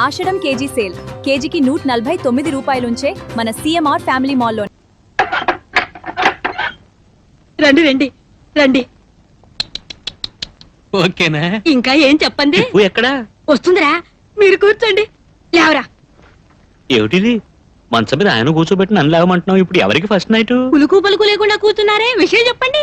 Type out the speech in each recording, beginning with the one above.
ఆషాఢం KG sale కేజీకి 149 రూపాయలుంచే మన CMR family మాల్లో. రండి రండి రండి. ఓకేనా? ఇంకా ఏం చెప్పండి. ఎక్కడా వస్తుందిరా, మీరు కూర్చోండి. లేవరా. ఏమిటిది? మంచం మీద ఆయన కూర్చోబెట్టి నన్ను లేవమంటున్నావు. ఇప్పుడు ఎవరికి ఫస్ట్ నైట్? పులుకు పలుకు లేకుండా కూర్చున్నారే, విషయం చెప్పండి.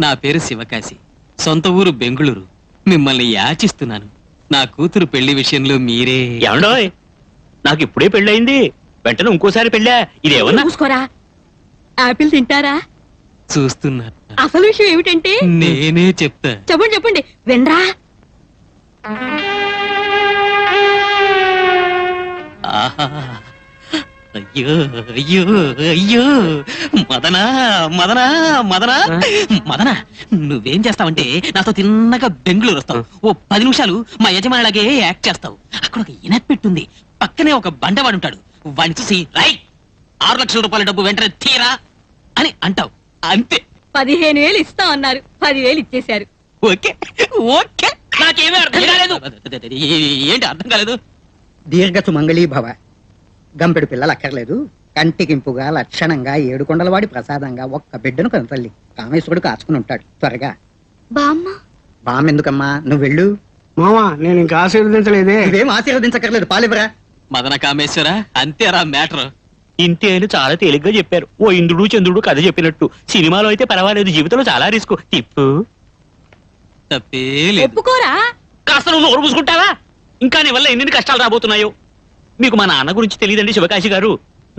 నా పేరు శివకాశి, సొంత ఊరు బెంగుళూరు. మిమ్మల్ని యాచిస్తున్నాను. నా కూతురు పెళ్లి విషయంలో మీరే. ఏమండోయ్, నాకు ఇప్పుడే పెళ్ళయింది, వెంటనే ఇంకోసారి పెళ్ళా? ఇదేమన్నా? చూసుకోరా. ఆపిల్ తింటారా? చూస్తున్నా. అసలు విషయం ఏమిటంటే నేనే చెప్తా. చెప్పండి చెప్పండి, వినరా. ఆహా, అయ్యో అయ్యో అయ్యో, మదనా మదనా మదనా మదనా, నువ్వేం చేస్తావంటే నాతో తిన్నగా బెంగళూరు వస్తావు. ఓ 10 నిమిషాలు మా యజమానిలాగే యాక్ట్ చేస్తావు. అక్కడ ఒక ఇనపెట్టుంది, పక్కనే ఒక బండవాడు ఉంటాడు. వాడిని చూసి రై 6 లక్షల రూపాయల డబ్బు వెంటనే తీరా అని అంటావు. అంతే. 15,000 ఇస్తాం అన్నారు, 10,000 ఇచ్చేశారు. Okay okay. నాకేమీ అర్థం కాలేదు. ఏంటి అర్థం కాలేదు? దీర్ఘ సుమంగళీ భవ. గంపెడు పిల్లలు అక్కర్లేదు, కంటికింపుగా లక్షణంగా 7 కొండలవాడి ప్రసాదంగా ఒక్క బిడ్డను కనతల్లి కామేశ్వరుడు కాచుకుని ఉంటాడు. త్వరగా బామ్మ ఎందుకమ్మా, నువ్వు వెళ్ళు. మామా, నేను ఇంకా ఆశీర్వదించలేదే. ఇవేం ఆశీర్వదించక్కర్లేదు, పాలివరా. మదన కామేశ్వర, అంతేరా మ్యాటర్. ఇంటి ఆయన చాలా తేలిగ్గా చెప్పారు. ఓ ఇంద్రుడు చంద్రుడు కథ చెప్పినట్టు. సినిమాలో అయితే పర్వాలేదు, జీవితంలో చాలా రిస్క్. తిప్పు. తప్పే లేదు. ఒప్పుకోరా. కాస్త నువ్వు నోరు పూసుకుంటావా? ఇంకా నీ వల్ల ఎన్ని కష్టాలు రాబోతున్నాయో. మీకు మా నాన్న గురించి తెలియదండి శివకాశి గారు.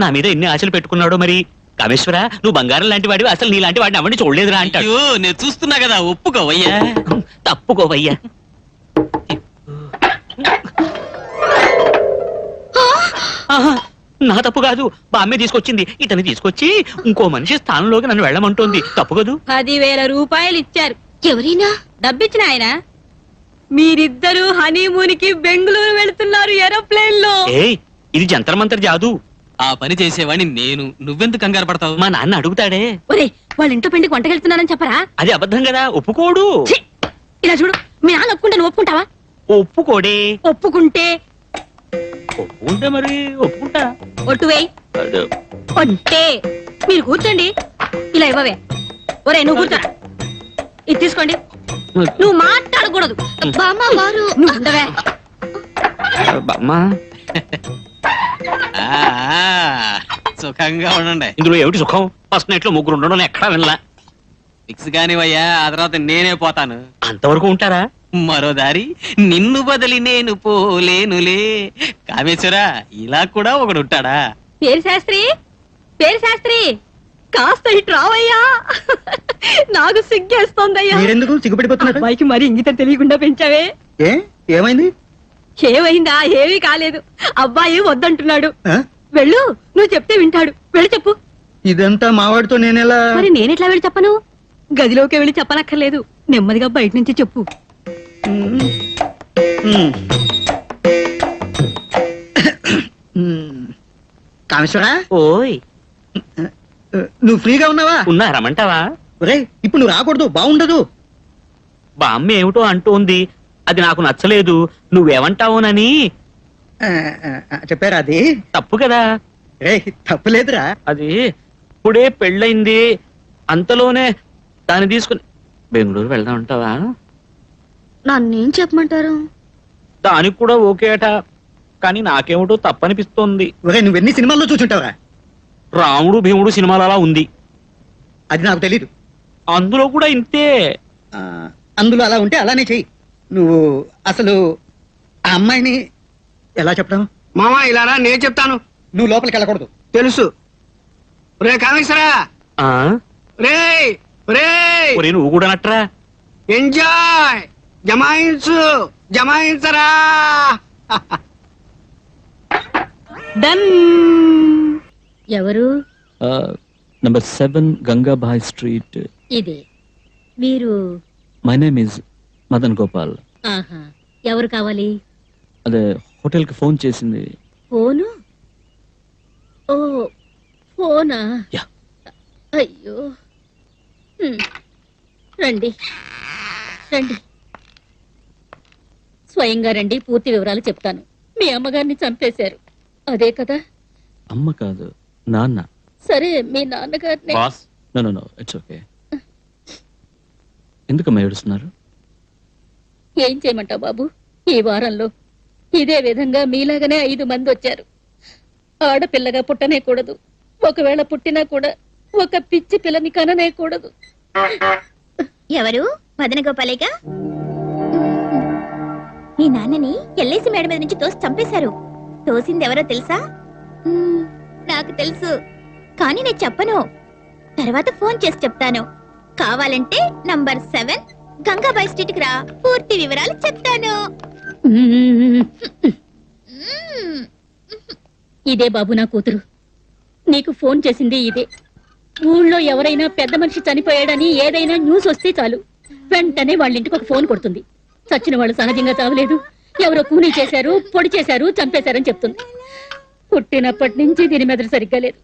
నా మీద ఎన్ని ఆశలు పెట్టుకున్నాడో మరి. కామేశ్వర, నువ్వు బంగారం లాంటి వాడివి, అసలు నీ లాంటి వాడిని అవ్వండి చూడలేదురా అంటాడు. అయ్యో, నేను చూస్తున్నా కదా, ఒప్పుకోవయ్యా. తప్పుకోవయ్యా. ఆహా, నా తప్పు కాదు, బామ్మే తీసుకొచ్చింది. ఇతన్ని తీసుకొచ్చి ఇంకో మనిషి స్థానంలోకి నన్ను వెళ్ళమంటోంది. తప్పు కదూ? 10,000 రూపాయలు ఇచ్చారు. ఎవరైనా డబ్బిచ్చిన ఆయన. మీరిద్దరూ హనీమూన్ కి బెంగళూరు వెళ్తున్నారు ఏరోప్లేన్ లో. ఏయ్, ఇది జంతర్ మంతర్ జాదు. ఆ పని చేసేవాడిని నేను. నువ్వెందుకు కంగారు పడతావు? మా నాన్న అడుగుతాడే. ఒరే, వాళ్ళ ఇంట్లో పెండికి వంటకెళ్తున్నానని చెప్పరా? అది అబద్ధం కదా, ఒప్పుకోడు. ఛీ! ఇలా చూడు, మీ నాన్న ఒప్పుకుంటే నువ్వు ఒప్పుకుంటావా? ఒప్పుకోడే. ఒప్పుకుంటే ఒప్పుకుంటే మరి ఒప్పుకుంటా. ఒట్టు వేయి. అదే. ఒట్టే. మీరు కూర్చోండి. ఇలా ఇవ్వవే. ఒరే, నువ్వు కూర్చోరా. ఇది తీసుకోండి. నువ్వు మాట్లాడకూడదు. బామ్మ వారు. నువ్వు ఉండవే. బామ్మా, ఆ, సుఖంగా ఉండండి. ఇందులో ఏమిటి సుఖం? ఫస్ట్ నైట్ లో ముగ్గురు ఉండడం ఎక్కడా వినలా. ఫిక్స్ కానివయ్యా, ఆ తర్వాత నేనే పోతాను. అంతవరకు ఉంటారా? మరో దారి నిన్ను బదిలి నేను పోలేనులే. కామేశ్వర, ఇలా కూడా ఒకడు ఉంటాడా? పేరు శాస్త్రి, పేరు శాస్త్రి, కాస్త ఇటు రావయ్యా. నాకు సిగ్గేస్తోందయ్యా. మీరెందుకు సిగ్గుపడిపోతున్నారు? అబ్బాయికి మరి ఇంగితం తెలియకుండా పెంచావే. ఏమైంది? ఏమైందా? ఏమీ కాలేదు. అబ్బాయి వద్దంటున్నాడు. ఆ? వెళ్ళు, నువ్వు చెప్తే వింటాడు. వెళ్ళి చెప్పు. ఇదంతా మావాడితో నేనెలా? మరి నేనెట్లా వెళ్ళి చెప్పను? గదిలోకి వెళ్ళి చెప్పనక్కర్లేదు, నెమ్మదిగా బయట నుంచి చెప్పు. కామేశ్వరా, ఓయ్, నువ్వు ఫ్రీగా ఉన్నావా? ఉన్నా, రమ్మంటావా? ఒరే, ఇప్పుడు నువ్వు రాకూడదు, బాగుండదు. బామ్మ ఏమిటో అంటోంది, అది నాకు నచ్చలేదు. నువ్వేమంటావునని. చెప్పారా? అది తప్పు కదా. రే, తప్పులేదురా. అది ఇప్పుడే పెళ్ళయింది, అంతలోనే దాన్ని తీసుకుని బెంగళూరు వెళ్దాం అంటావా? నన్నేం చెప్పమంటారు? దానికి కూడా ఓకే అట, కానీ నాకేమిటో తప్పనిపిస్తోంది. ఒరే, నువ్వెన్ని సినిమాల్లో చూసుంటావురా? రాముడు భీముడు సినిమాలు అలా ఉంది, అది నాకు తెలీదు. అందులో కూడా ఇంతే. అందులో అలా ఉంటే అలానే చెయ్యి. నువ్వు అసలు ఆ అమ్మాయిని ఎలా చెప్పడం? మామా, ఇలా రా, నేను చెప్తాను. నువ్వు లోపలికి వెళ్ళకూడదు. తెలుసు. రే కామేశ్వరా, ఆ రే రే, ఒరే, నువ్వు కూడా నట్రా. ఎంజాయ్, జమాయించు, జమాయించరా. డన్. ఎవరు? Number 7 Gangabai street. ఇది మీరు? My name is Madan Gopal. ఆహా, ఎవరు కావాలి? అదే హోటల్ కి ఫోన్ చేసింది. ఫోను? ఓ, ఫోనా? యా. అయ్యో, రండి రండి, స్వయంగా రండి, పూర్తి వివరాలు చెప్తాను. మీ అమ్మగారిని చంపేశారు అదే కదా? అమ్మ కాదు, నాన్న. సరే మీ నాన్నగారిని. Boss no it's okay. ఎందుకమ్మా ఏడుస్తున్నారు? ఏం చేయమంటావు బాబు, ఈ వారంలో ఇదే విధంగా మీలాగానే 5 మంది వచ్చారు. ఆడపిల్లగా పుట్టనే కూడదు, ఒకవేళ పుట్టినా కూడా ఒక పిచ్చి పిల్లని కననే కూడదు. ఎవరు? మదన గోపాలేగా? మీ నాన్నని ఎల్ఐసి మేడ మీద నుంచి తోసి చంపేశారు. తోసింది ఎవరో తెలుసా? నాకు తెలుసు, కానీ నేను చెప్పను. తర్వాత ఫోన్ చేసి చెప్తాను. కావాలంటే నంబర్ 7 గంగాబాయ్ స్ట్రీట్ కి రా, పూర్తి వివరాలు చెప్తాను. ఇదే బాబు నా కూతురు. నీకు ఫోన్ చేసింది ఇదే. ఊళ్ళో ఎవరైనా పెద్ద మనిషి చనిపోయాడని ఏదైనా న్యూస్ వస్తే చాలు, వెంటనే వాళ్ళ ఇంటికి ఒక ఫోన్ కొడుతుంది. చచ్చిన వాళ్ళు సహజంగా చావలేదు, ఎవరో కూనీ చేశారు, పొడి చేశారు, చంపేశారని చెప్తుంది. పుట్టినప్పటి నుంచి దీని మెదడు సరిగ్గా లేదు,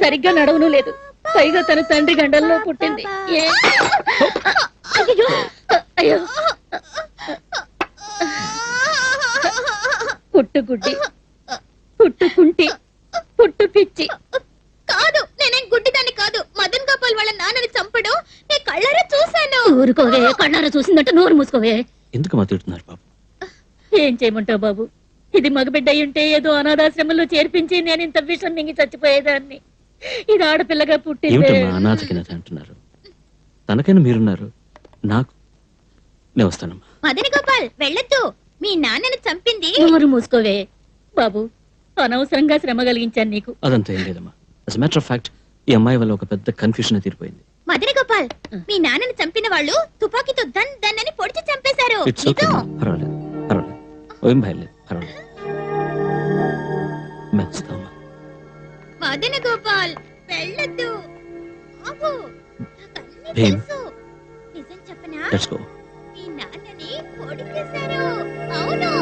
సరిగ్గా నడవను లేదు. పైగా తన తండ్రి గండల్లో పుట్టింది. అయ్యో అయ్యో, పుట్టుగుడ్డి, పుట్టుకుంటి, పుట్టు పిచ్చి. కాదు, నేనేం గుడ్డిదాన్ని కాదు. మదన్ గోపాల్ వాళ్ళ నాన్నని చంపడం నేను కళ్ళారా చూశాను. ఊరుకోవే, కళ్ళారా చూసిందంటే నోరు మూసుకోవే. ఎందుకమ్మా తిడుతున్నారు బాబు? ఏం చేయమంటావు బాబు, ఇది మగబిడ్డ అయ్యుంటే ఏదో అనాథాశ్రమంలో చేర్పించి నేను ఇంత విషం మింగి చచ్చిపోయేదాన్ని. ఇది ఆడపిల్లగా పుట్టింది. ఏమిటమ్మా అనాథకినది అంటున్నారు? తనకైనా మీరున్నారు, నాకు. నేను వస్తానమ్మా. మదన్ గోపాల్ వెళ్ళొద్దు, మీ నాన్నని చంపింది. నోరు మూసుకోవే బాబు, అనవసరంగా శ్రమ కలిగించాను నీకు. అదంతా ఏం లేదమ్మా. అస్ మ్యాటర్ ఆఫ్ ఫ్యాక్ట్ ఈ అమ్మాయి వల్ల ఒక పెద్ద కన్ఫ్యూషన్ తీరిపోయింది. మదన్ గోపాల్, మీ నాన్నని చంపిన వాళ్ళు తుపాకీతో దన్ దన్ అని పొడిచి చంపేశారు. ఇట్స్ ఓకే, పర్వాలేదు పర్వాలేదు, ఏం భయం లేదు, పర్వాలేదు. మేము వస్తామమ్మా. మదన్ గోపాల్ వెళ్ళొద్దు. ఆగు, నాకన్నీ భీమ్. తెలుసు. నిజం చెప్పనా? Let's go. మీ నాన్నని పొడి చేశారు. అవును.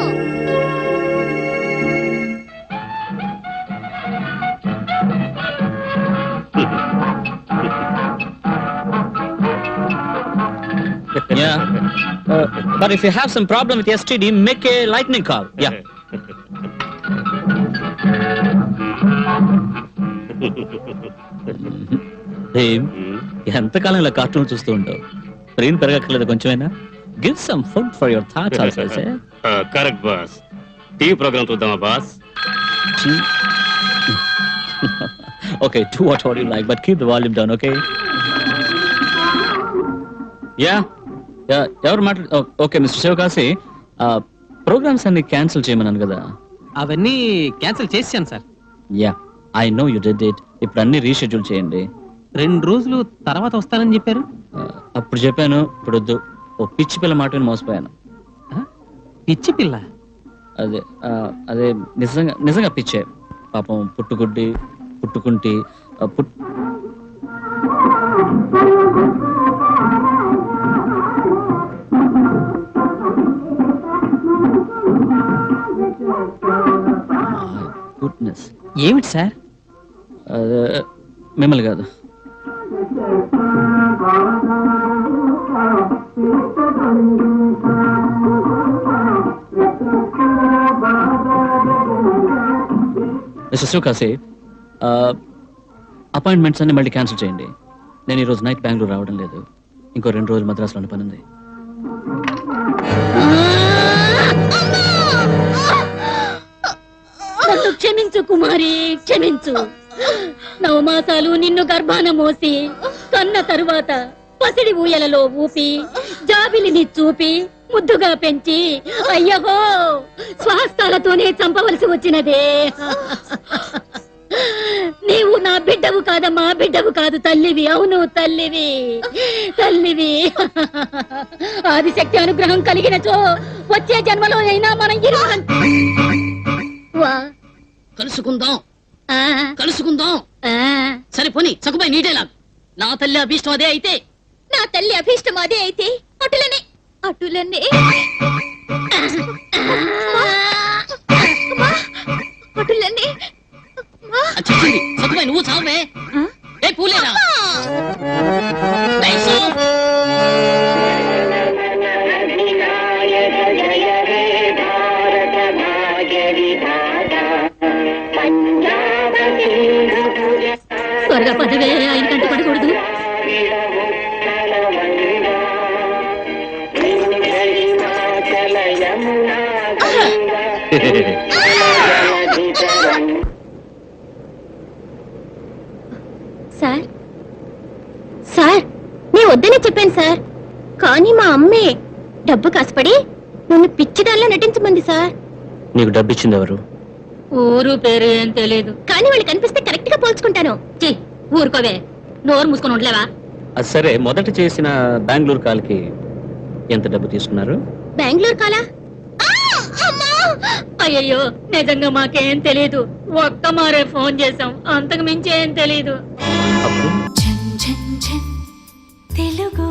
Yeah. But if you have some problem with STD, make a lightning call. Yeah. ఎంతకాలం ఇలా కార్టూన్ చూస్తూ ఉంటావు? బ్రెయిన్ పెరగక్కర్లేదు కొంచెమైనా? Give some food for your thoughts also. Correct boss. TV programme చూద్దామా boss? Okay, do whatever you like, but keep the volume down, okay? Yeah. ఎవరు మాట్లాడు? Okay mister Sivakasi, programmes అన్ని క్యాన్సిల్ చేయమన్నాను కదా. అవన్నీ క్యాన్సిల్ చేశాను sir. Yeah, I know you did it. ఇప్పుడు అన్ని reschedule చేయండి. 2 రోజులు తర్వాత వస్తానని చెప్పారు. అప్పుడు చెప్పాను, ఇప్పుడు వద్దు. ఓ పిచ్చి పిల్ల మాట విని మోసపోయాను. పిచ్చి పిల్ల? అదే నిజంగా పిచ్చే. పాపం పుట్టుగుడ్డి, పుట్టుకుంటి, గుడ్నెస్. ఏమిటి సార్? మిమ్మల్ని కాదు. మిస్టర్ శివకాశి, అపాయింట్మెంట్స్ అన్ని మళ్ళీ క్యాన్సిల్ చేయండి. నేను ఈరోజు నైట్ బెంగళూరు రావడం లేదు. ఇంకో 2 రోజులు మద్రాసులోని పని ఉంది. నన్ను క్షమించు కుమారి, క్షమించు. 9 మాసాలు నిన్ను గర్భాన మోసి కన్న తరువాత పసిడి ఊయలలో ఊపి జాబిలిని చూపి ముద్దుగా పెంచి అయ్యహో స్వాస్థాలతోనే చంపవలసి వచ్చినదే. నీవు నా బిడ్డవు కాదమ్మా, బిడ్డవు కాదు, తల్లివి. అవును తల్లివి, తల్లివి. ఆదిశక్తి అనుగ్రహం కలిగినచో వచ్చే జన్మలో అయినా మనం కలుసుకుందాం. సరే పోనీ సకుబాయి నీటేలాగా. నా తల్లి అభీష్టం అదే అయితే, నా తల్లి అభీష్టం అదే అయితే అటులనే అటులనే అటులనే చెప్పింది సకుబాయి. నువ్వు చావే. ఏ పూలేరా? జయ రే భారత భాగ్యవి త్వరగా పదవే, ఆయన కంట పడకూడదు. సార్ సార్ నేను వద్దనే చెప్పాను సార్, కానీ మా అమ్మే డబ్బు కాసుపడి నన్ను పిచ్చిదానిలో నటించమంది సార్. నీకు డబ్బు ఇచ్చింది ఎవరు? ఊరు పేరు ఏం తెలియదు. కానీ వాళ్ళు కనిపిస్తే కరెక్ట్ గా పోల్చుకుంటాను. ఛీ, ఊరుకోవే, నోరు మూసుకొని ఉండలేవా? అది సరే, మొదట చేసిన బెంగళూరు కాల్కి ఎంత డబ్బు తీసుకున్నారు? బెంగళూరు కాలా? అయ్యయ్యో, నిజంగా మాకేం తెలీదు. ఒక్క మారే ఫోన్ చేసాం, అంతకు మించి ఏం తెలీదు. అప్పుడు తెలుగు